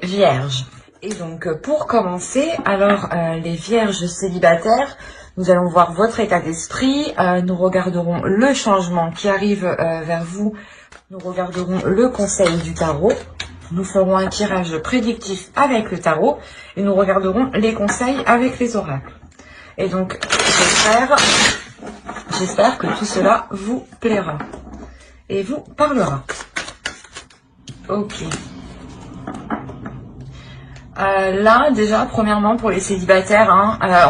Vierge. Et donc pour commencer, alors les vierges célibataires, nous allons voir votre état d'esprit, nous regarderons le changement qui arrive vers vous, nous regarderons le conseil du tarot, nous ferons un tirage prédictif avec le tarot et nous regarderons les conseils avec les oracles. Et donc j'espère que tout cela vous plaira et vous parlera. Ok. Là, déjà, premièrement, pour les célibataires,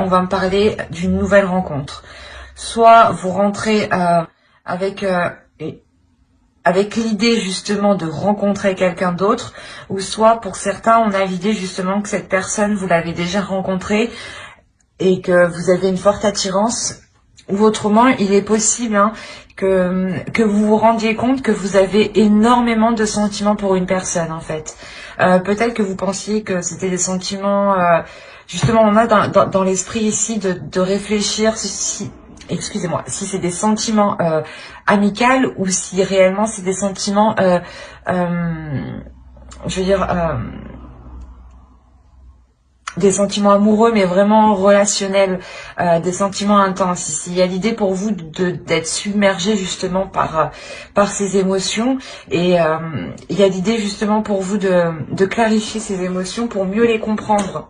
on va me parler d'une nouvelle rencontre. Soit vous rentrez avec l'idée justement de rencontrer quelqu'un d'autre, ou soit pour certains, on a l'idée justement que cette personne, vous l'avez déjà rencontrée et que vous avez une forte attirance. Ou autrement, il est possible que vous vous rendiez compte que vous avez énormément de sentiments pour une personne, en fait. Peut-être que vous pensiez que c'était des sentiments... justement, on a dans l'esprit ici de réfléchir si c'est des sentiments amicaux ou si réellement c'est des sentiments... des sentiments amoureux, mais vraiment relationnels, des sentiments intenses. Ici, il y a l'idée pour vous d'être submergé justement par ces émotions, et il y a l'idée justement pour vous de clarifier ces émotions pour mieux les comprendre,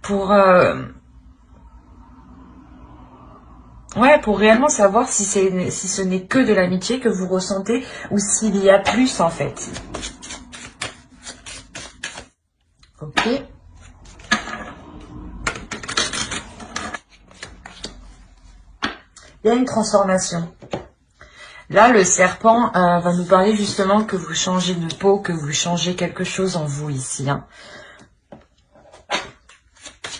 pour réellement savoir si ce n'est que de l'amitié que vous ressentez ou s'il y a plus en fait. Ok. Il y a une transformation. Là, le serpent va nous parler justement que vous changez de peau, que vous changez quelque chose en vous ici.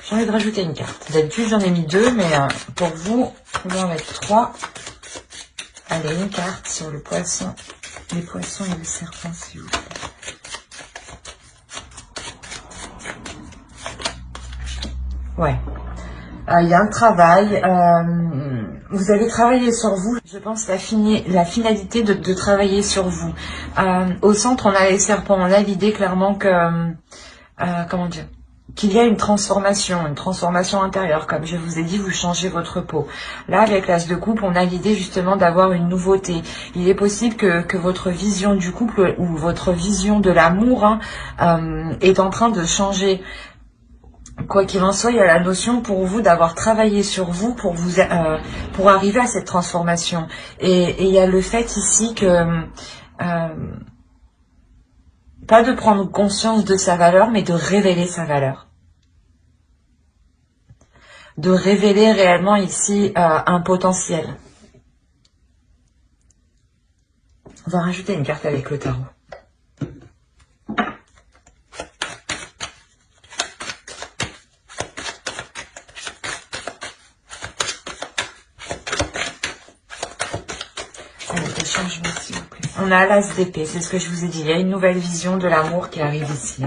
J'ai envie de rajouter une carte. D'habitude, j'en ai mis 2, mais pour vous, on va en mettre 3. Allez, une carte sur le poisson. Les poissons et le serpent, s'il vous plaît. Ouais. Il y a un travail. Vous avez travaillé sur vous. Je pense la finalité de travailler sur vous. Au centre, on a les serpents. On a l'idée clairement que... comment dire, qu'il y a une transformation intérieure. Comme je vous ai dit, vous changez votre peau. Là, avec l'as de coupe, on a l'idée justement d'avoir une nouveauté. Il est possible que votre vision du couple ou votre vision de l'amour est en train de changer. Quoi qu'il en soit, il y a la notion pour vous d'avoir travaillé sur vous pour arriver à cette transformation. Et il y a le fait ici que... pas de prendre conscience de sa valeur, mais de révéler sa valeur. De révéler réellement ici un potentiel. On va rajouter une carte avec le tarot. Allez, des changements, s'il vous plaît. On a l'as d'épée, c'est ce que je vous ai dit. Il y a une nouvelle vision de l'amour qui arrive ici.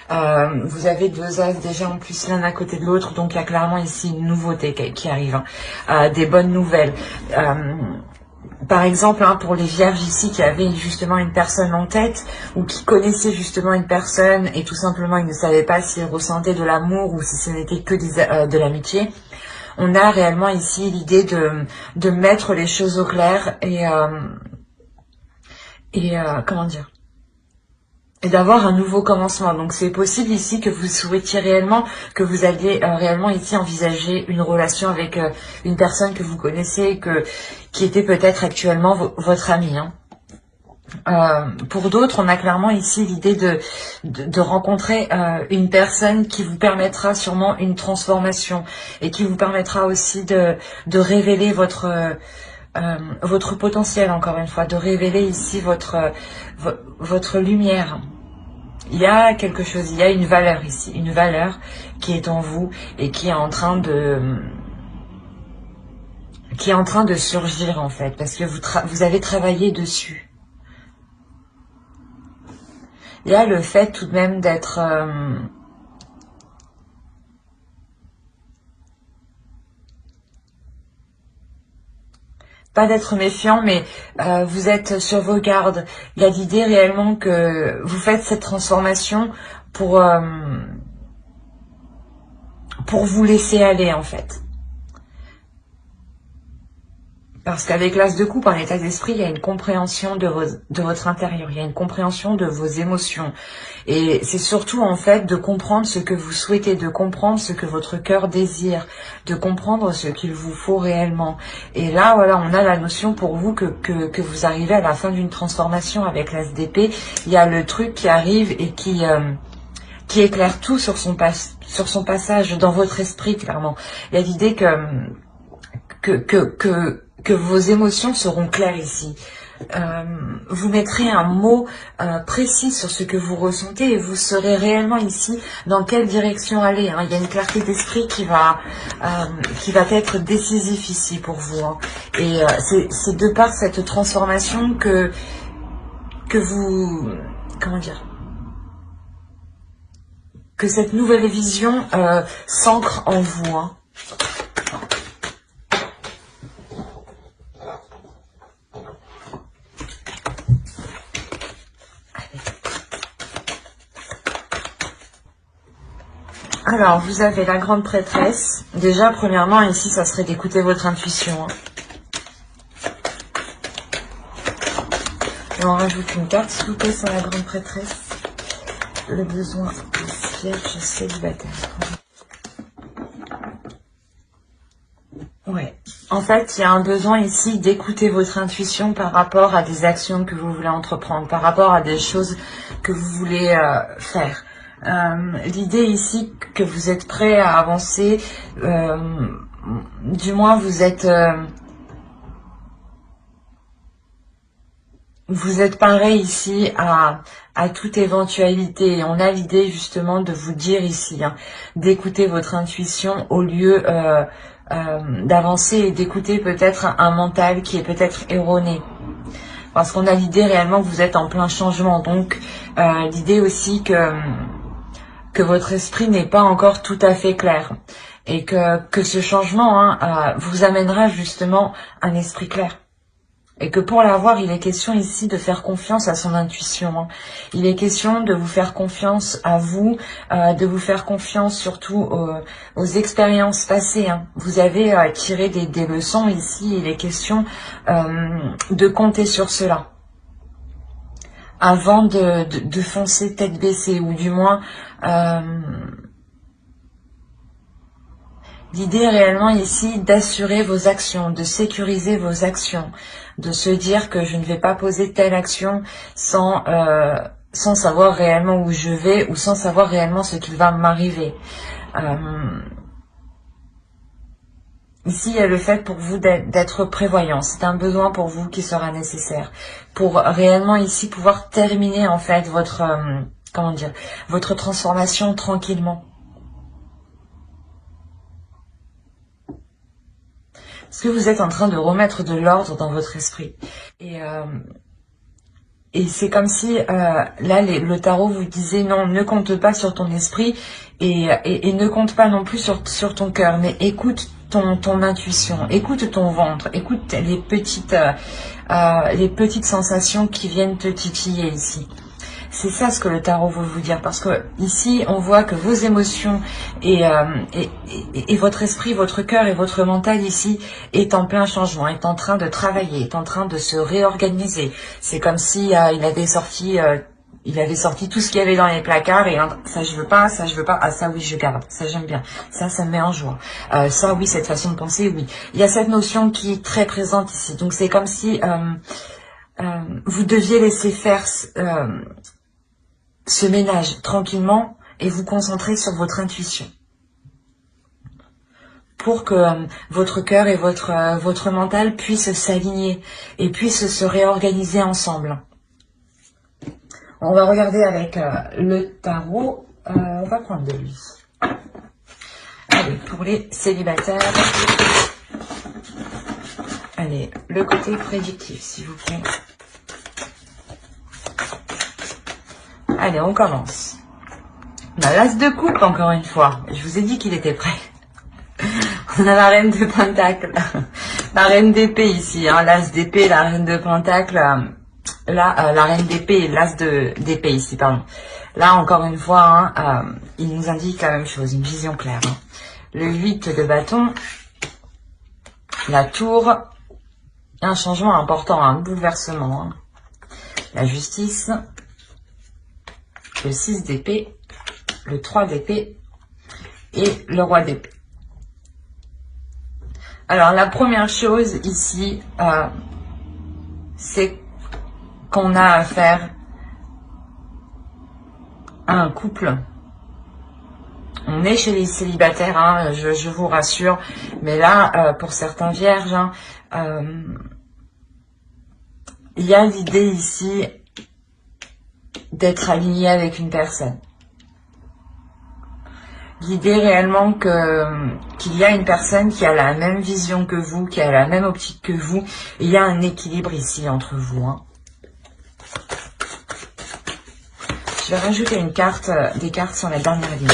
Vous avez 2 as déjà en plus l'un à côté de l'autre, donc il y a clairement ici une nouveauté qui arrive. Des bonnes nouvelles. Par exemple, pour les vierges ici qui avaient justement une personne en tête ou qui connaissaient justement une personne et tout simplement ils ne savaient pas s'ils ressentaient de l'amour ou si ce n'était que de l'amitié, on a réellement ici l'idée de mettre les choses au clair et comment dire, et d'avoir un nouveau commencement. Donc c'est possible ici que vous souhaitiez réellement, que vous alliez réellement ici envisager une relation avec une personne que vous connaissez, qui était peut-être actuellement votre ami. Pour d'autres, on a clairement ici l'idée de rencontrer une personne qui vous permettra sûrement une transformation et qui vous permettra aussi de révéler votre potentiel, encore une fois, de révéler ici votre lumière. Il y a quelque chose, il y a une valeur ici, une valeur qui est en vous et qui est en train de surgir en fait, parce que vous avez travaillé dessus. Il y a le fait tout de même d'être pas d'être méfiant, mais vous êtes sur vos gardes. Il y a l'idée réellement que vous faites cette transformation pour vous laisser aller, en fait. Parce qu'avec l'As de coupe, en état d'esprit, il y a une compréhension de votre intérieur, il y a une compréhension de vos émotions. Et c'est surtout, en fait, de comprendre ce que vous souhaitez, de comprendre ce que votre cœur désire, de comprendre ce qu'il vous faut réellement. Et là, voilà, on a la notion pour vous que vous arrivez à la fin d'une transformation avec l'As d'épée. Il y a le truc qui arrive et qui éclaire tout sur son passage dans votre esprit, clairement. Il y a l'idée que vos émotions seront claires ici. Vous mettrez un mot précis sur ce que vous ressentez et vous saurez réellement ici dans quelle direction aller. Hein. Il y a une clarté d'esprit qui va être décisif ici pour vous. Hein. Et c'est de par cette transformation que vous... Comment dire ? Que cette nouvelle vision s'ancre en vous. Hein. Alors, vous avez la grande prêtresse. Déjà, premièrement, ici, ça serait d'écouter votre intuition. Hein. Et on rajoute une carte, s'il vous plaît, sur la grande prêtresse. Le besoin du siège célibataire. Ouais. En fait, il y a un besoin ici d'écouter votre intuition par rapport à des actions que vous voulez entreprendre, par rapport à des choses que vous voulez faire. L'idée ici que vous êtes prêt à avancer, du moins vous êtes paré ici à toute éventualité. On a l'idée justement de vous dire ici, hein, d'écouter votre intuition au lieu d'avancer et d'écouter peut-être un mental qui est peut-être erroné. Parce qu'on a l'idée réellement que vous êtes en plein changement. Donc l'idée aussi que votre esprit n'est pas encore tout à fait clair. Et que ce changement vous amènera justement un esprit clair. Et que pour l'avoir, il est question ici de faire confiance à son intuition. Hein. Il est question de vous faire confiance à vous, de vous faire confiance surtout aux expériences passées. Hein. Vous avez tiré des leçons ici, il est question de compter sur cela. Avant de foncer tête baissée, ou du moins... l'idée réellement ici d'assurer vos actions, de sécuriser vos actions, de se dire que je ne vais pas poser telle action sans savoir réellement où je vais ou sans savoir réellement ce qui va m'arriver. Ici, il y a le fait pour vous d'être prévoyant. C'est un besoin pour vous qui sera nécessaire pour réellement ici pouvoir terminer en fait votre votre transformation tranquillement. Parce que vous êtes en train de remettre de l'ordre dans votre esprit. Et c'est comme si, là, le tarot vous disait, non, ne compte pas sur ton esprit et ne compte pas non plus sur ton cœur, mais écoute ton intuition, écoute ton ventre, écoute les petites sensations qui viennent te titiller ici. C'est ça ce que le tarot veut vous dire, parce que ici on voit que vos émotions et votre esprit, votre cœur et votre mental ici est en plein changement, est en train de travailler, est en train de se réorganiser. C'est comme si il avait sorti tout ce qu'il y avait dans les placards et ça je veux pas, ah ça oui je garde, ça j'aime bien, ça me met en joie, ça oui cette façon de penser oui. Il y a cette notion qui est très présente ici, donc c'est comme si vous deviez laisser faire ce ménage tranquillement et vous concentrer sur votre intuition pour que votre cœur et votre mental puissent s'aligner et puissent se réorganiser ensemble. On va regarder avec le tarot, on va prendre de lui. Allez, pour les célibataires, allez, le côté prédictif s'il vous plaît. Allez, on commence. On a l'As de coupe, encore une fois. Je vous ai dit qu'il était prêt. On a la reine de pentacle. La reine d'épée ici, hein, l'as d'épée, la reine de pentacle, la reine d'épée et l'as d'épée ici, pardon. Là, encore une fois, hein, il nous indique la même chose, une vision claire. Hein. Le 8 de bâton, la tour, un changement important, un bouleversement. Hein. La justice, le 6 d'épée, le 3 d'épée et le roi d'épée. Alors, la première chose ici, c'est qu'on a affaire à un couple. On est chez les célibataires, hein, je vous rassure. Mais là, pour certains vierges, hein, il y a l'idée ici d'être aligné avec une personne. L'idée réellement qu'il y a une personne qui a la même vision que vous, qui a la même optique que vous. Il y a un équilibre ici entre vous. Hein. Je vais rajouter une carte, des cartes sur la dernière ligne.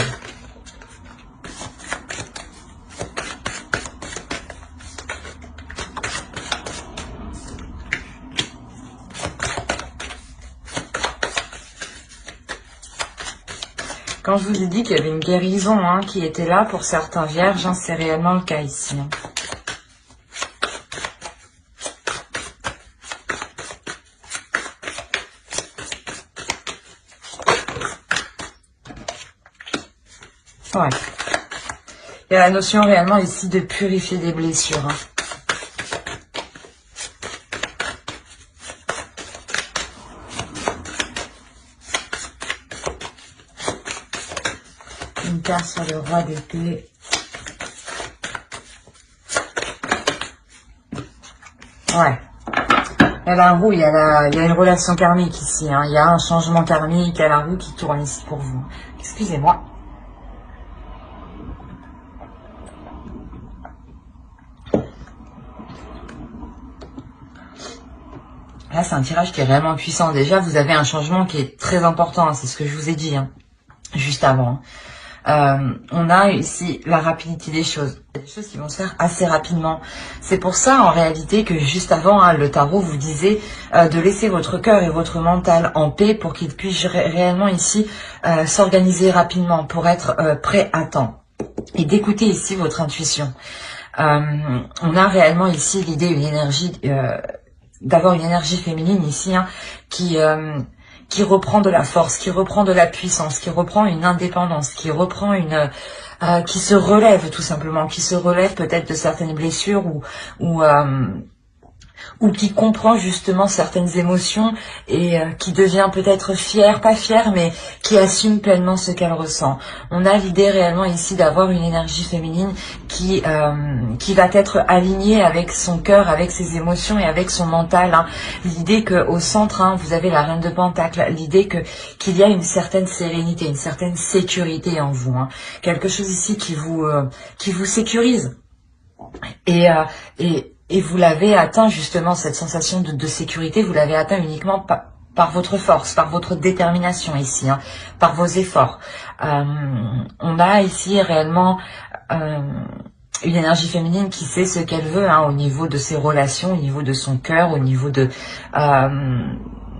Quand je vous ai dit qu'il y avait une guérison hein, qui était là pour certains vierges, hein, c'est réellement le cas ici. Hein. Ouais. Il y a la notion réellement ici de purifier des blessures. Hein. Une carte sur le roi d'épée. Ouais. Il y a la roue, il y a une relation karmique ici. Hein. Il y a un changement karmique, il y a la roue qui tourne ici pour vous. Excusez-moi. Là, c'est un tirage qui est vraiment puissant. Déjà, vous avez un changement qui est très important. Hein. C'est ce que je vous ai dit hein, juste avant. On a ici la rapidité des choses. Il y a des choses qui vont se faire assez rapidement. C'est pour ça, en réalité, que juste avant, hein, le tarot vous disait de laisser votre cœur et votre mental en paix pour qu'il puisse réellement ici s'organiser rapidement pour être prêt à temps. Et d'écouter ici votre intuition. On a réellement ici l'idée, une énergie... d'avoir une énergie féminine ici hein, qui reprend de la force, qui reprend de la puissance, qui reprend une indépendance, qui reprend qui se relève tout simplement, qui se relève peut-être de certaines blessures ou qui comprend justement certaines émotions et qui devient peut-être fière, pas fière, mais qui assume pleinement ce qu'elle ressent. On a l'idée réellement ici d'avoir une énergie féminine qui va être alignée avec son cœur, avec ses émotions et avec son mental. Hein. L'idée qu'au centre, hein, vous avez la reine de Pentacle, l'idée qu'il y a une certaine sérénité, une certaine sécurité en vous. Hein. Quelque chose ici qui vous sécurise. Et vous l'avez atteint justement, cette sensation de sécurité, vous l'avez atteint uniquement par votre force, par votre détermination ici, hein, par vos efforts. On a ici réellement une énergie féminine qui sait ce qu'elle veut hein, au niveau de ses relations, au niveau de son cœur, au niveau de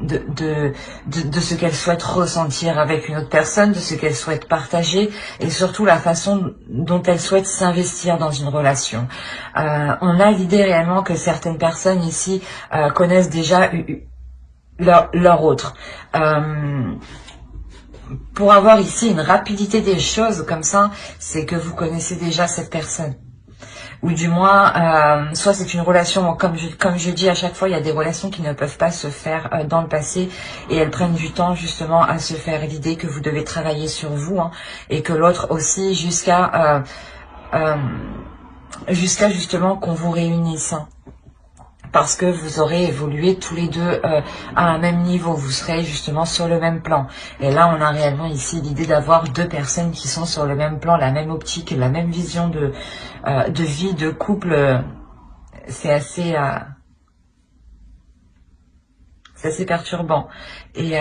ce qu'elle souhaite ressentir avec une autre personne, de ce qu'elle souhaite partager et surtout la façon dont elle souhaite s'investir dans une relation. On a l'idée réellement que certaines personnes ici connaissent déjà leur autre. Pour avoir ici une rapidité des choses comme ça, c'est que vous connaissez déjà cette personne. Ou du moins, soit c'est une relation, comme je dis à chaque fois, il y a des relations qui ne peuvent pas se faire dans le passé et elles prennent du temps justement à se faire. L'idée que vous devez travailler sur vous hein, et que l'autre aussi jusqu'à justement qu'on vous réunisse. Hein. Parce que vous aurez évolué tous les deux à un même niveau, vous serez justement sur le même plan. Et là, on a réellement ici l'idée d'avoir deux personnes qui sont sur le même plan, la même optique, la même vision de vie, de couple. C'est assez perturbant. Et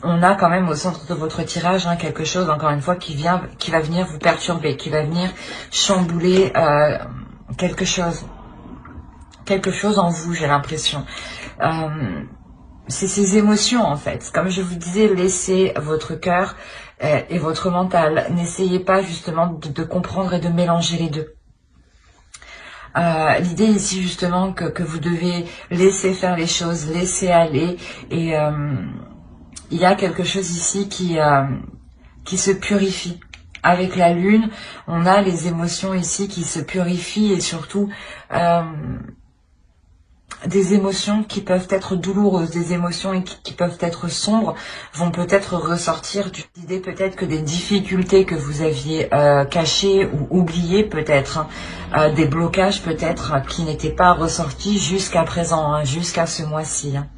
on a quand même au centre de votre tirage hein, quelque chose, encore une fois, qui va venir vous perturber, qui va venir chambouler quelque chose. quelque chose en vous, j'ai l'impression. C'est ces émotions en fait. Comme je vous disais, laissez votre cœur et votre mental. N'essayez pas justement de comprendre et de mélanger les deux. L'idée ici justement que vous devez laisser faire les choses, laisser aller. Et il y a quelque chose ici qui se purifie. Avec la lune, on a les émotions ici qui se purifient et surtout des émotions qui peuvent être douloureuses, des émotions qui peuvent être sombres, vont peut-être ressortir du l'idée peut-être que des difficultés que vous aviez cachées ou oubliées peut-être, des blocages peut-être qui n'étaient pas ressortis jusqu'à présent, hein, jusqu'à ce mois-ci. Hein.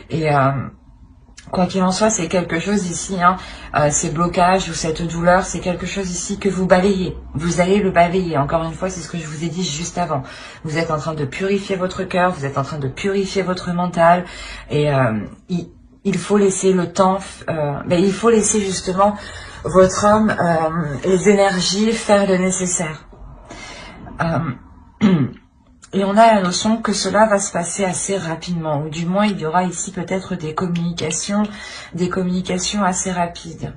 Et quoi qu'il en soit, c'est quelque chose ici, hein, ces blocages ou cette douleur, c'est quelque chose ici que vous balayez. Vous allez le balayer. Encore une fois, c'est ce que je vous ai dit juste avant. Vous êtes en train de purifier votre cœur, vous êtes en train de purifier votre mental. Et il faut laisser le temps, il faut laisser justement votre âme, les énergies faire le nécessaire. Et on a la notion que cela va se passer assez rapidement, ou du moins il y aura ici peut-être des communications assez rapides.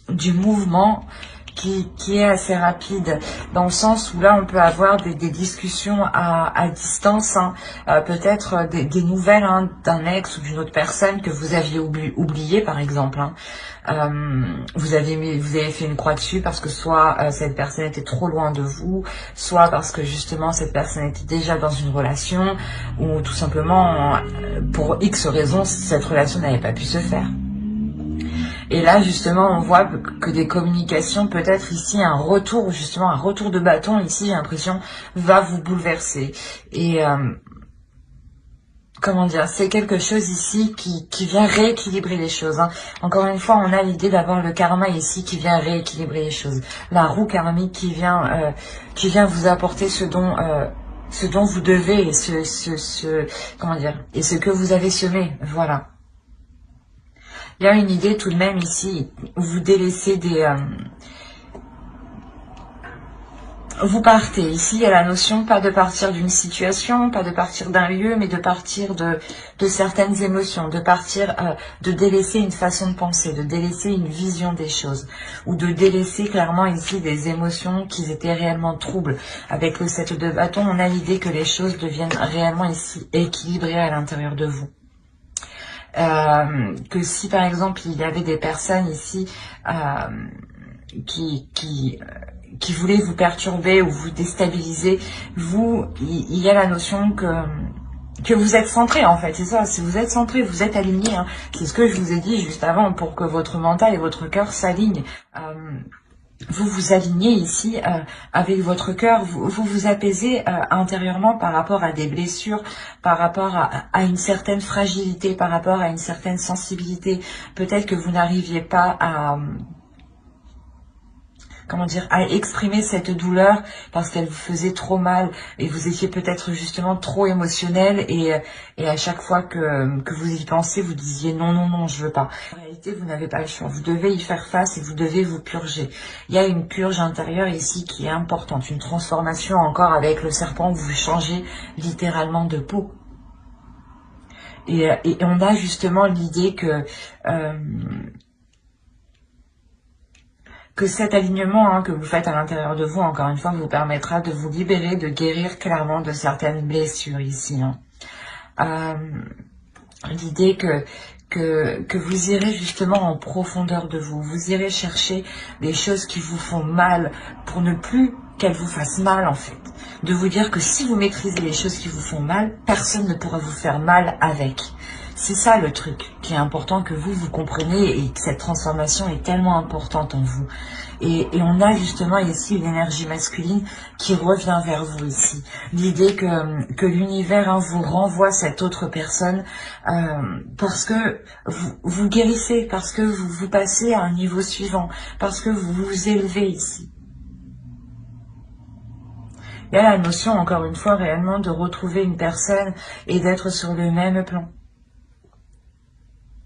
Du mouvement qui est assez rapide, dans le sens où là on peut avoir des discussions à distance, hein, peut-être des nouvelles hein, d'un ex ou d'une autre personne que vous aviez oublié par exemple. Hein. Vous avez fait une croix dessus parce que soit cette personne était trop loin de vous, soit parce que justement cette personne était déjà dans une relation, ou tout simplement pour X raisons cette relation n'avait pas pu se faire. Et là justement on voit que des communications, peut-être ici un retour de bâton ici, j'ai l'impression, va vous bouleverser. Et comment dire, c'est quelque chose ici qui vient rééquilibrer les choses. Hein. Encore une fois, on a l'idée d'avoir le karma ici qui vient rééquilibrer les choses. La roue karmique qui vient vous apporter ce dont vous devez et ce que vous avez semé. Voilà. Il y a une idée tout de même ici où vous délaissez vous partez. Ici, il y a la notion pas de partir d'une situation, pas de partir d'un lieu, mais de partir de certaines émotions, de partir, de délaisser une façon de penser, de délaisser une vision des choses, ou de délaisser clairement ici des émotions qui étaient réellement troubles. Avec le 7 de bâton, on a l'idée que les choses deviennent réellement ici équilibrées à l'intérieur de vous. Que si par exemple il y avait des personnes ici qui voulaient vous perturber ou vous déstabiliser, il y a la notion que vous êtes centré en fait, c'est ça, si vous êtes centré, vous êtes aligné, hein. C'est ce que je vous ai dit juste avant, pour que votre mental et votre cœur s'alignent. Vous vous alignez ici avec votre cœur, vous apaisez intérieurement par rapport à des blessures, par rapport à une certaine fragilité, par rapport à une certaine sensibilité. Peut-être que vous n'arriviez pas à exprimer cette douleur parce qu'elle vous faisait trop mal et vous étiez peut-être justement trop émotionnel et à chaque fois que vous y pensez, vous disiez non, je veux pas. En réalité, vous n'avez pas le choix. Vous devez y faire face et vous devez vous purger. Il y a une purge intérieure ici qui est importante, une transformation encore avec le serpent où vous changez littéralement de peau. Et on a justement l'idée que cet alignement que vous faites à l'intérieur de vous, encore une fois, vous permettra de vous libérer, de guérir clairement de certaines blessures ici. Hein. L'idée que vous irez justement en profondeur de vous, vous irez chercher des choses qui vous font mal pour ne plus qu'elles vous fassent mal en fait. De vous dire que si vous maîtrisez les choses qui vous font mal, personne ne pourra vous faire mal avec. C'est ça le truc qui est important que vous compreniez et que cette transformation est tellement importante en vous. Et on a justement ici une énergie masculine qui revient vers vous ici. L'idée que l'univers vous renvoie cette autre personne parce que vous guérissez, parce que vous passez à un niveau suivant, parce que vous vous élevez ici. Il y a la notion, encore une fois, réellement de retrouver une personne et d'être sur le même plan.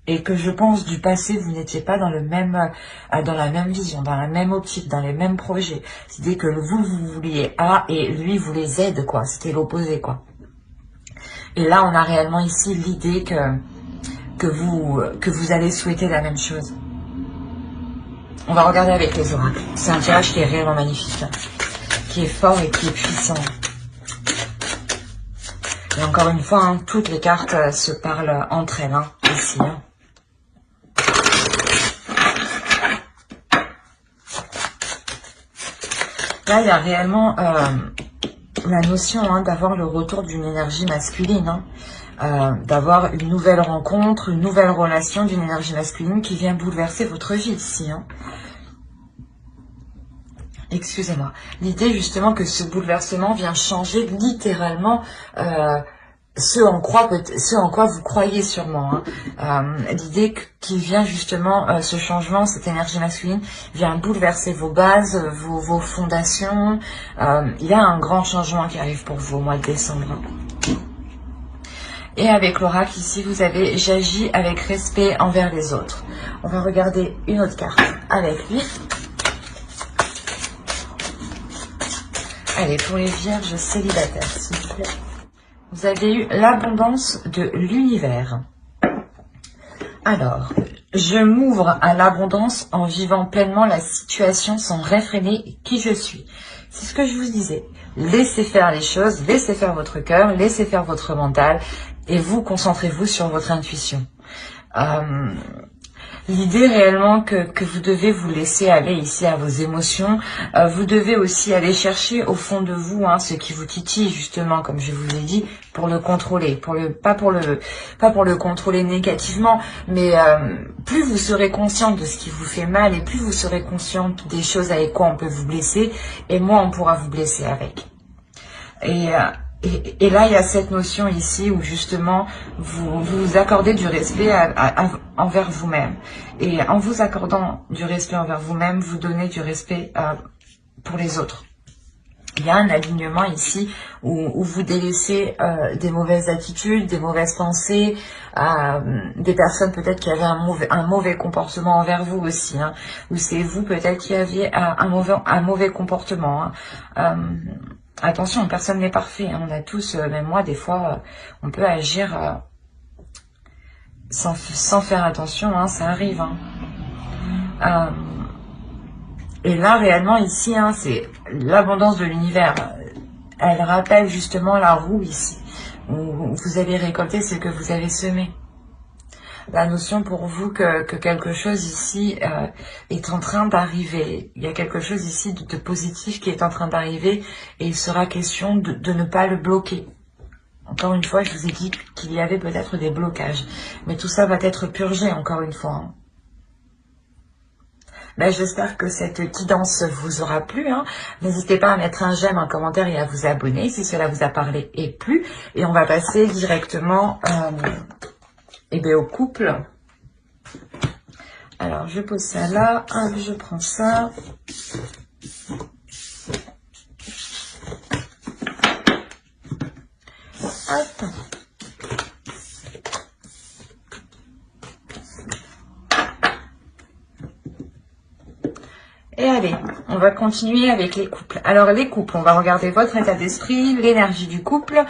et que je pense du passé, vous n'étiez pas dans dans la même vision, dans la même optique, dans les mêmes projets. C'était que vous vouliez A et lui voulait Z, quoi. C'était l'opposé, quoi. Et là, on a réellement ici l'idée que vous allez souhaiter la même chose. On va regarder avec les oracles. C'est un tirage qui est réellement magnifique, hein, qui est fort et qui est puissant. Et encore une fois, hein, toutes les cartes se parlent entre elles, hein, ici. Hein. Là, il y a réellement la notion hein, d'avoir le retour d'une énergie masculine, hein, d'avoir une nouvelle rencontre, une nouvelle relation d'une énergie masculine qui vient bouleverser votre vie ici. Hein. Excusez-moi. L'idée justement que ce bouleversement vient changer littéralement ce en quoi vous croyez sûrement. Hein. L'idée qui vient justement, ce changement, cette énergie masculine, vient bouleverser vos bases, vos fondations. Il y a un grand changement qui arrive pour vous au mois de décembre. Et avec l'oracle ici, vous avez « J'agis avec respect envers les autres ». On va regarder une autre carte avec lui. Allez, pour les vierges célibataires, s'il vous plaît. Vous avez eu l'abondance de l'univers. Alors, je m'ouvre à l'abondance en vivant pleinement la situation sans réfréner qui je suis. C'est ce que je vous disais. Laissez faire les choses, laissez faire votre cœur, laissez faire votre mental et vous concentrez-vous sur votre intuition. L'idée réellement que vous devez vous laisser aller ici à vos émotions, vous devez aussi aller chercher au fond de vous hein, ce qui vous titille justement, comme je vous ai dit, pour le contrôler, pas pour le contrôler négativement, mais plus vous serez consciente de ce qui vous fait mal et plus vous serez consciente des choses avec quoi on peut vous blesser, et moins on pourra vous blesser avec. Et là, il y a cette notion ici où justement, vous accordez du respect envers vous-même. Et en vous accordant du respect envers vous-même, vous donnez du respect pour les autres. Il y a un alignement ici où vous délaissez des mauvaises attitudes, des mauvaises pensées, des personnes peut-être qui avaient un mauvais comportement envers vous aussi, hein, ou c'est vous peut-être qui aviez un mauvais comportement. Hein. Attention, personne n'est parfait. Hein. On a tous, même moi, des fois, on peut agir sans faire attention. Hein, ça arrive. Hein. Et là, réellement, ici, hein, c'est l'abondance de l'univers. Elle rappelle justement la roue ici, où vous avez récolté ce que vous avez semé. La notion pour vous que quelque chose ici est en train d'arriver. Il y a quelque chose ici de positif qui est en train d'arriver et il sera question de ne pas le bloquer. Encore une fois, je vous ai dit qu'il y avait peut-être des blocages. Mais tout ça va être purgé encore une fois. Hein. Ben, j'espère que cette guidance vous aura plu. Hein. N'hésitez pas à mettre un j'aime, un commentaire et à vous abonner si cela vous a parlé et plu. Et on va passer directement... au couple. Alors, je pose ça là. Hop, je prends ça. Hop. Et allez, on va continuer avec les couples. Alors, les couples, on va regarder votre état d'esprit, l'énergie du couple.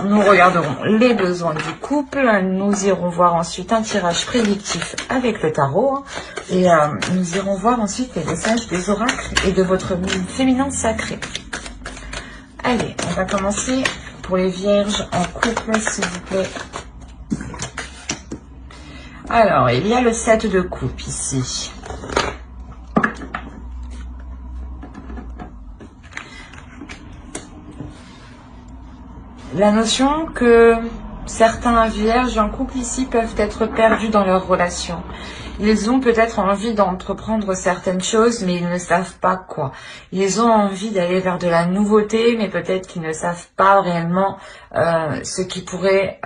Nous regarderons les besoins du couple. Nous irons voir ensuite un tirage prédictif avec le tarot. Et nous irons voir ensuite les messages des oracles et de votre féminin sacré. Allez, on va commencer pour les vierges en couple, s'il vous plaît. Alors, il y a le 7 de coupe ici. La notion que certains vierges en couple ici peuvent être perdus dans leur relation. Ils ont peut-être envie d'entreprendre certaines choses, mais ils ne savent pas quoi. Ils ont envie d'aller vers de la nouveauté, mais peut-être qu'ils ne savent pas réellement ce qui pourrait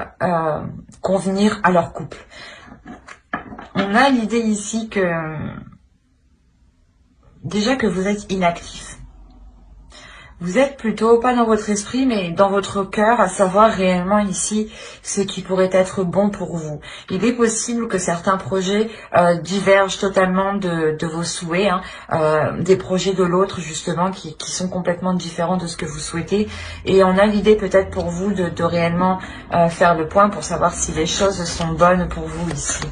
convenir à leur couple. On a l'idée ici que déjà que vous êtes inactif. Vous êtes plutôt, pas dans votre esprit, mais dans votre cœur, à savoir réellement ici ce qui pourrait être bon pour vous. Il est possible que certains projets divergent totalement de vos souhaits, des projets de l'autre justement qui sont complètement différents de ce que vous souhaitez. Et on a l'idée peut-être pour vous de réellement faire le point pour savoir si les choses sont bonnes pour vous ici.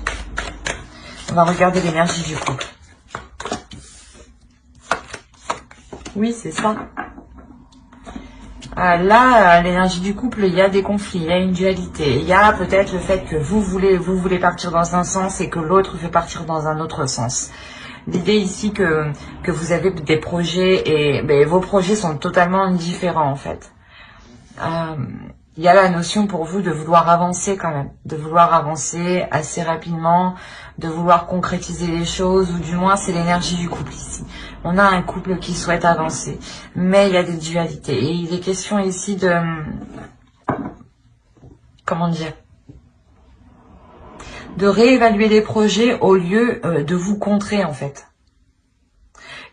On va regarder l'énergie du couple. Oui, c'est ça. Là, l'énergie du couple, il y a des conflits, il y a une dualité. Il y a peut-être le fait que vous voulez partir dans un sens et que l'autre veut partir dans un autre sens. L'idée ici que vous avez des projets et vos projets sont totalement différents en fait. Il y a la notion pour vous de vouloir avancer quand même, de vouloir avancer assez rapidement, de vouloir concrétiser les choses, ou du moins c'est l'énergie du couple ici. On a un couple qui souhaite avancer, mais il y a des dualités. Et il est question ici de... Comment dire ? De réévaluer les projets au lieu de vous contrer en fait.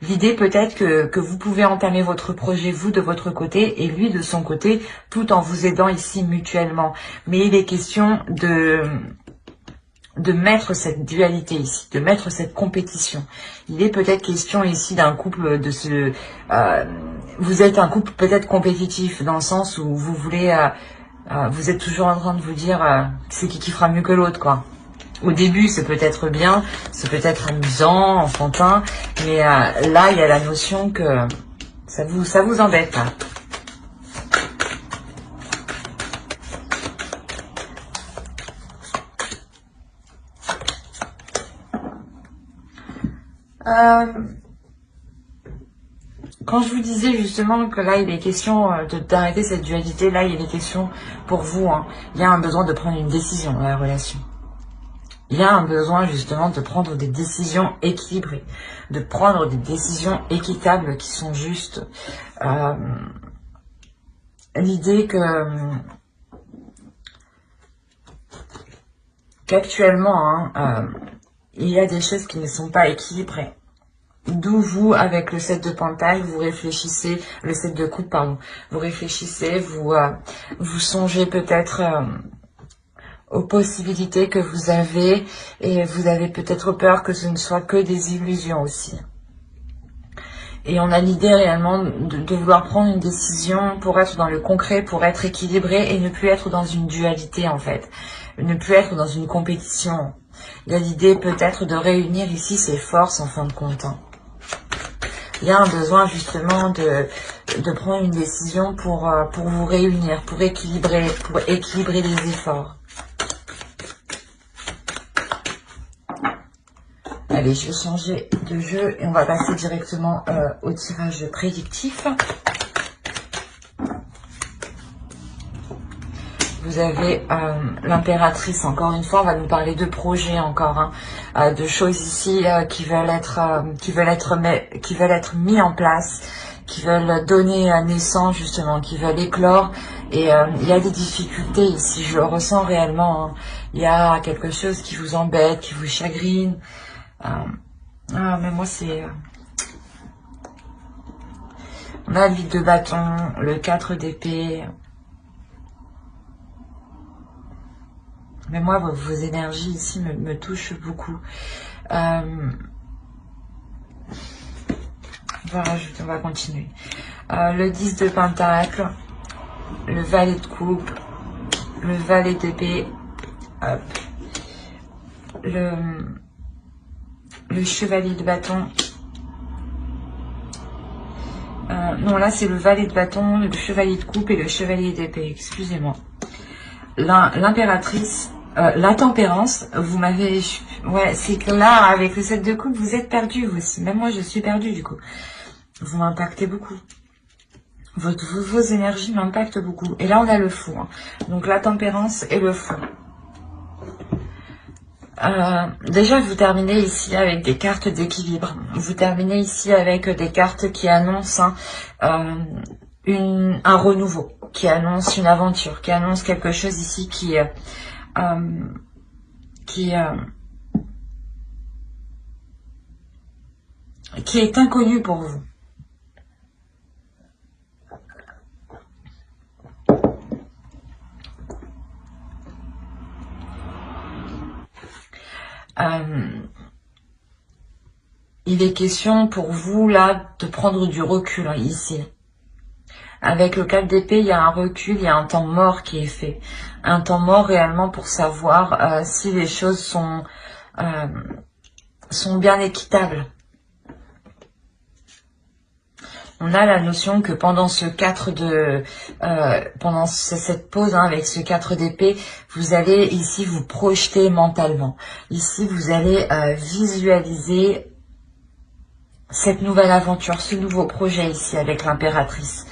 L'idée peut-être que vous pouvez entamer votre projet, vous de votre côté, et lui de son côté, tout en vous aidant ici mutuellement. Mais il est question de mettre cette dualité ici, de mettre cette compétition. Il est peut-être question ici d'un couple vous êtes un couple peut-être compétitif, dans le sens où vous voulez... vous êtes toujours en train de vous dire c'est qui fera mieux que l'autre, quoi. Au début, c'est peut-être bien, c'est peut-être amusant, enfantin, mais là, il y a la notion que ça vous embête. Quand je vous disais justement que là, il est question d'arrêter cette dualité, là, il est question pour vous. Il y a un besoin de prendre une décision dans la relation. Il y a un besoin justement de prendre des décisions équilibrées, de prendre des décisions équitables qui sont justes. L'idée qu'actuellement, il y a des choses qui ne sont pas équilibrées. D'où vous, avec le 7 de Pentacle, vous réfléchissez, le 7 de coupe, pardon, vous réfléchissez, vous songez peut-être... aux possibilités que vous avez, et vous avez peut-être peur que ce ne soit que des illusions aussi. Et on a l'idée réellement de vouloir prendre une décision pour être dans le concret, pour être équilibré et ne plus être dans une dualité en fait, ne plus être dans une compétition. Il y a l'idée peut-être de réunir ici ses forces en fin de compte. Il y a un besoin justement de prendre une décision pour vous réunir, pour équilibrer les efforts. Allez, je vais changer de jeu et on va passer directement au tirage prédictif. Vous avez l'impératrice, encore une fois, on va nous parler de projets encore, de choses ici qui veulent être mis en place, qui veulent donner naissance justement, qui veulent éclore. Et il y a des difficultés ici, je le ressens réellement. Il y a quelque chose qui vous embête, qui vous chagrine. Mais moi c'est... On a le 8 de bâton, le 4 d'épée. Mais moi, vos énergies ici me touchent beaucoup. On va rajouter, on va continuer. Le 10 de pentacle, le valet de coupe, le valet d'épée, le chevalier de bâton. Non, là c'est le valet de bâton, le chevalier de coupe et le chevalier d'épée, excusez-moi. L'impératrice, la tempérance, vous m'avez... Ouais, c'est que là, avec le 7 de coupe, vous êtes perdu vous aussi. Même moi, je suis perdue du coup. Vous m'impactez beaucoup. Vos énergies m'impactent beaucoup. Et là, on a le fou. Donc la tempérance et le fou. Déjà, vous terminez ici avec des cartes d'équilibre. Vous terminez ici avec des cartes qui annoncent un renouveau, qui annonce une aventure, qui annonce quelque chose ici qui est inconnu pour vous. Il est question pour vous là de prendre du recul ici. Avec le 4 d'épée, il y a un recul, il y a un temps mort qui est fait. Un temps mort réellement pour savoir si les choses sont bien équitables. On a la notion que pendant ce 4 de pendant cette pause avec ce 4 d'épée, vous allez ici vous projeter mentalement. Ici, vous allez visualiser cette nouvelle aventure, ce nouveau projet ici avec l'impératrice.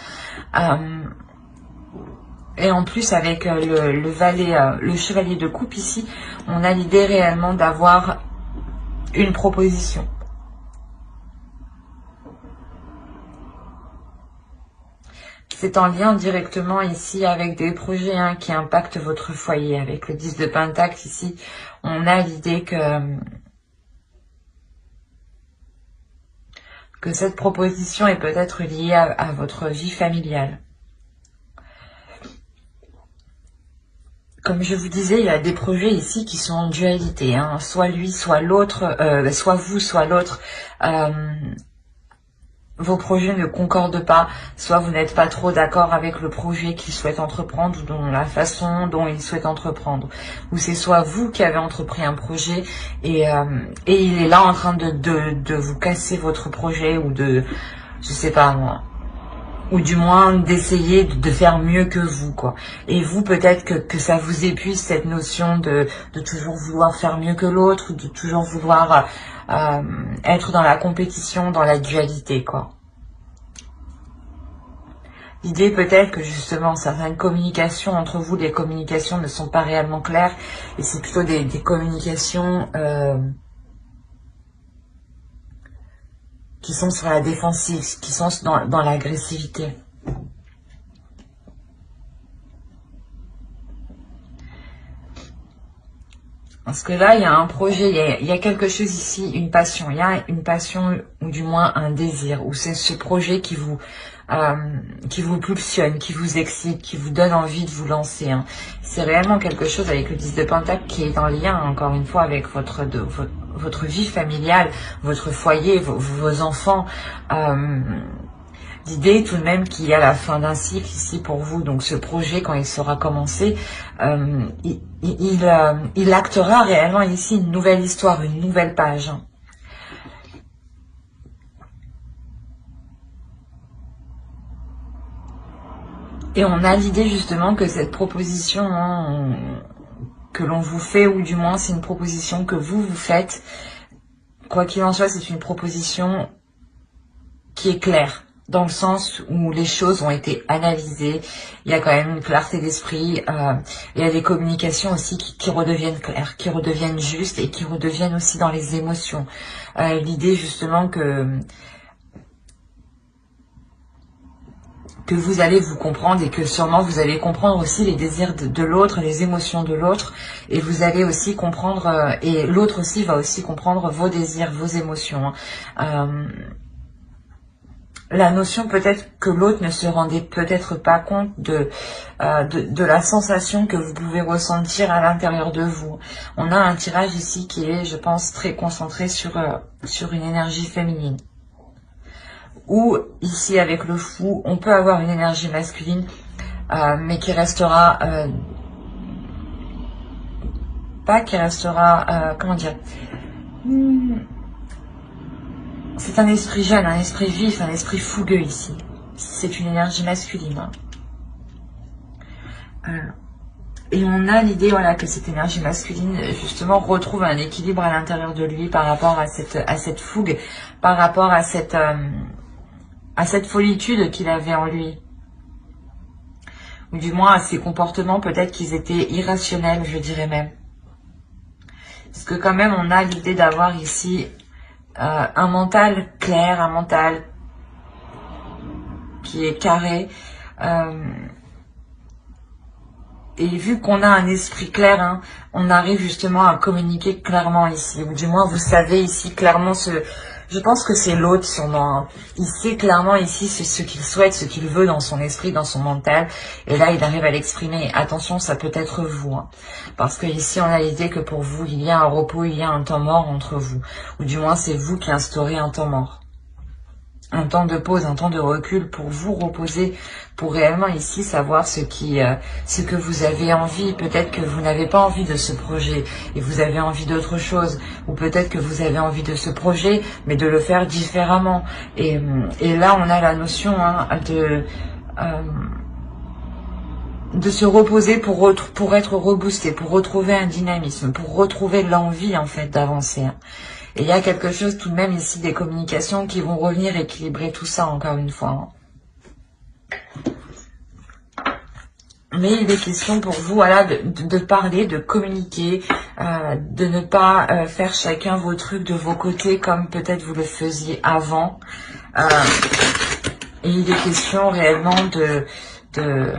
Et en plus avec le chevalier de coupe ici, on a l'idée réellement d'avoir une proposition. C'est en lien directement ici avec des projets qui impactent votre foyer. Avec le 10 de Pentacle ici, on a l'idée que cette proposition est peut-être liée à votre vie familiale. Comme je vous disais, il y a des projets ici qui sont en dualité. Soit lui, soit l'autre, soit vous, soit l'autre. Vos projets ne concordent pas, soit vous n'êtes pas trop d'accord avec le projet qu'il souhaite entreprendre ou la façon dont il souhaite entreprendre. Ou c'est soit vous qui avez entrepris un projet et il est là en train de vous casser votre projet ou de, je sais pas moi, ou du moins d'essayer de faire mieux que vous, quoi. Et vous, peut-être que ça vous épuise, cette notion de toujours vouloir faire mieux que l'autre, ou de toujours vouloir être dans la compétition, dans la dualité, quoi. L'idée peut-être que justement certaines communications entre vous, les communications ne sont pas réellement claires et c'est plutôt des communications qui sont sur la défensive, qui sont dans l'agressivité. Parce que là, il y a un projet, il y a quelque chose ici, une passion. Il y a une passion, ou du moins un désir, ou c'est ce projet qui vous pulsionne, qui vous excite, qui vous donne envie de vous lancer. C'est réellement quelque chose avec le 10 de Pentacle qui est en lien, encore une fois, avec votre vie familiale, votre foyer, vos enfants. L'idée tout de même qu'il y a la fin d'un cycle ici pour vous, donc ce projet quand il sera commencé, il actera réellement ici une nouvelle histoire, une nouvelle page. Et on a l'idée justement que cette proposition que l'on vous fait, ou du moins c'est une proposition que vous faites, quoi qu'il en soit, c'est une proposition qui est claire. Dans le sens où les choses ont été analysées, il y a quand même une clarté d'esprit, il y a des communications aussi qui redeviennent claires, qui redeviennent justes et qui redeviennent aussi dans les émotions. L'idée justement que vous allez vous comprendre et que sûrement vous allez comprendre aussi les désirs de l'autre, les émotions de l'autre, et vous allez aussi comprendre, et l'autre aussi va aussi comprendre vos désirs, vos émotions. La notion peut-être que l'autre ne se rendait peut-être pas compte de la sensation que vous pouvez ressentir à l'intérieur de vous. On a un tirage ici qui est, je pense, très concentré sur une énergie féminine. Ou ici avec le fou, on peut avoir une énergie masculine, mais qui restera... comment dire, c'est un esprit jeune, un esprit vif, un esprit fougueux ici. C'est une énergie masculine. Et on a l'idée, voilà, que cette énergie masculine, justement, retrouve un équilibre à l'intérieur de lui par rapport à cette fougue, par rapport à cette folitude qu'il avait en lui. Ou du moins à ses comportements, peut-être qu'ils étaient irrationnels, je dirais même. Parce que quand même, on a l'idée d'avoir ici un mental clair, un mental qui est carré. Et vu qu'on a un esprit clair, on arrive justement à communiquer clairement ici. Ou du moins, vous savez ici clairement Je pense que c'est l'autre sûrement. Hein. Il sait clairement ici ce qu'il souhaite, ce qu'il veut dans son esprit, dans son mental. Et là, il arrive à l'exprimer. Attention, ça peut être vous. Hein. Parce que ici, on a l'idée que pour vous, il y a un repos, il y a un temps mort entre vous. Ou du moins, c'est vous qui instaurez un temps mort. Un temps de pause, un temps de recul pour vous reposer, pour réellement ici savoir ce que vous avez envie. Peut-être que vous n'avez pas envie de ce projet et vous avez envie d'autre chose, ou peut-être que vous avez envie de ce projet mais de le faire différemment. Et là on a la notion hein, de se reposer pour être reboosté, pour retrouver un dynamisme, pour retrouver l'envie en fait d'avancer. Hein. Et il y a quelque chose tout de même ici, des communications qui vont revenir équilibrer tout ça encore une fois. Mais il est question pour vous voilà, de parler, de communiquer, de ne pas faire chacun vos trucs de vos côtés comme peut-être vous le faisiez avant. Et il est question réellement de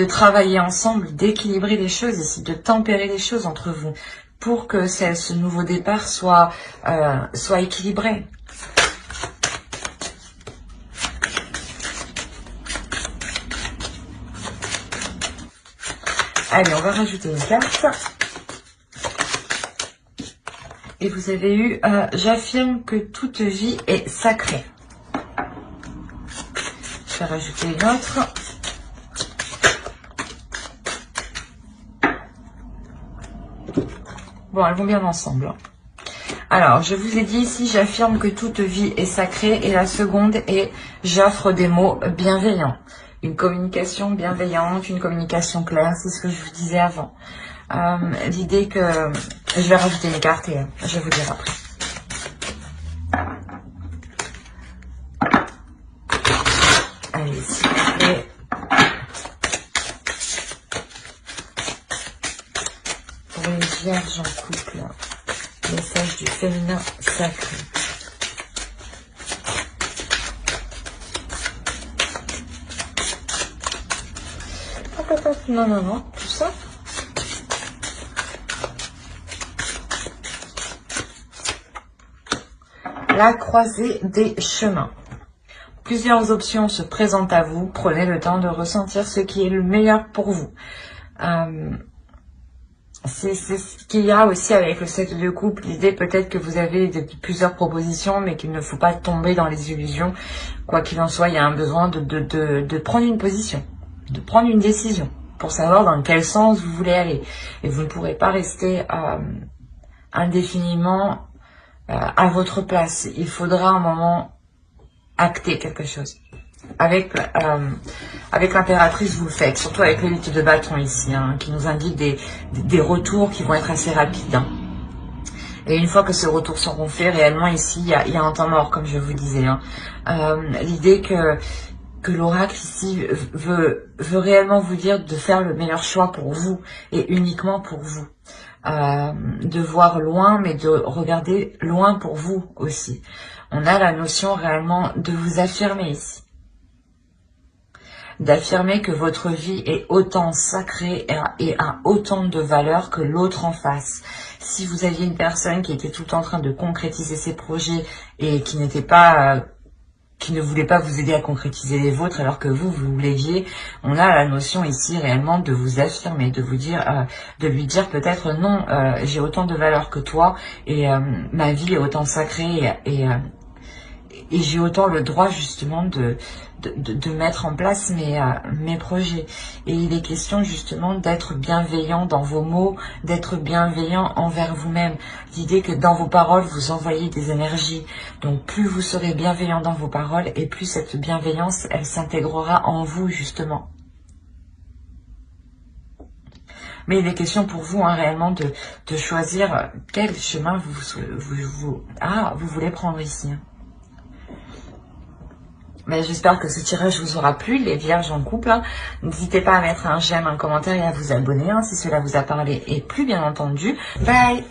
travailler ensemble, d'équilibrer les choses ici, de tempérer les choses entre vous, pour que ce nouveau départ soit équilibré. Allez, on va rajouter une carte. Et vous avez eu « J'affirme que toute vie est sacrée ». Je vais rajouter une autre. Bon, elles vont bien ensemble. Alors, je vous ai dit ici, j'affirme que toute vie est sacrée. Et la seconde est, j'offre des mots bienveillants. Une communication bienveillante, une communication claire, c'est ce que je vous disais avant. L'idée que... Je vais rajouter une carte et je vais vous dire après. Allez, s'il vous plaît. Pour les vierges en couple, message du féminin sacré. Non, non, non, tout ça. La croisée des chemins. Plusieurs options se présentent à vous. Prenez le temps de ressentir ce qui est le meilleur pour vous. C'est ce qu'il y a aussi avec le cercle de couple. L'idée peut-être que vous avez plusieurs propositions, mais qu'il ne faut pas tomber dans les illusions. Quoi qu'il en soit, il y a un besoin de prendre une position, de prendre une décision pour savoir dans quel sens vous voulez aller. Et vous ne pourrez pas rester indéfiniment à votre place. Il faudra un moment acter quelque chose. Avec l'impératrice, vous le faites, surtout avec le 8 de bâton ici, hein, qui nous indique des retours qui vont être assez rapides. Hein. Et une fois que ces retours seront faits, réellement ici, il y a un temps mort, comme je vous disais. Hein. L'idée que l'oracle ici veut réellement vous dire de faire le meilleur choix pour vous et uniquement pour vous. De voir loin, mais de regarder loin pour vous aussi. On a la notion réellement de vous affirmer ici. D'affirmer que votre vie est autant sacrée et a autant de valeur que l'autre en face. Si vous aviez une personne qui était tout le temps en train de concrétiser ses projets et qui n'était pas... qui ne voulait pas vous aider à concrétiser les vôtres alors que vous l'aviez, on a la notion ici réellement de vous affirmer, de vous dire, de lui dire peut-être non, j'ai autant de valeur que toi et ma vie est autant sacrée et j'ai autant le droit justement de mettre en place mes projets. Et il est question justement d'être bienveillant dans vos mots, d'être bienveillant envers vous-même. L'idée que dans vos paroles, vous envoyez des énergies. Donc plus vous serez bienveillant dans vos paroles et plus cette bienveillance, elle s'intégrera en vous justement. Mais il est question pour vous hein, réellement de choisir quel chemin vous voulez prendre ici. Mais j'espère que ce tirage vous aura plu, les vierges en couple. Hein. N'hésitez pas à mettre un j'aime, un commentaire et à vous abonner hein, si cela vous a parlé et plu, bien entendu. Bye!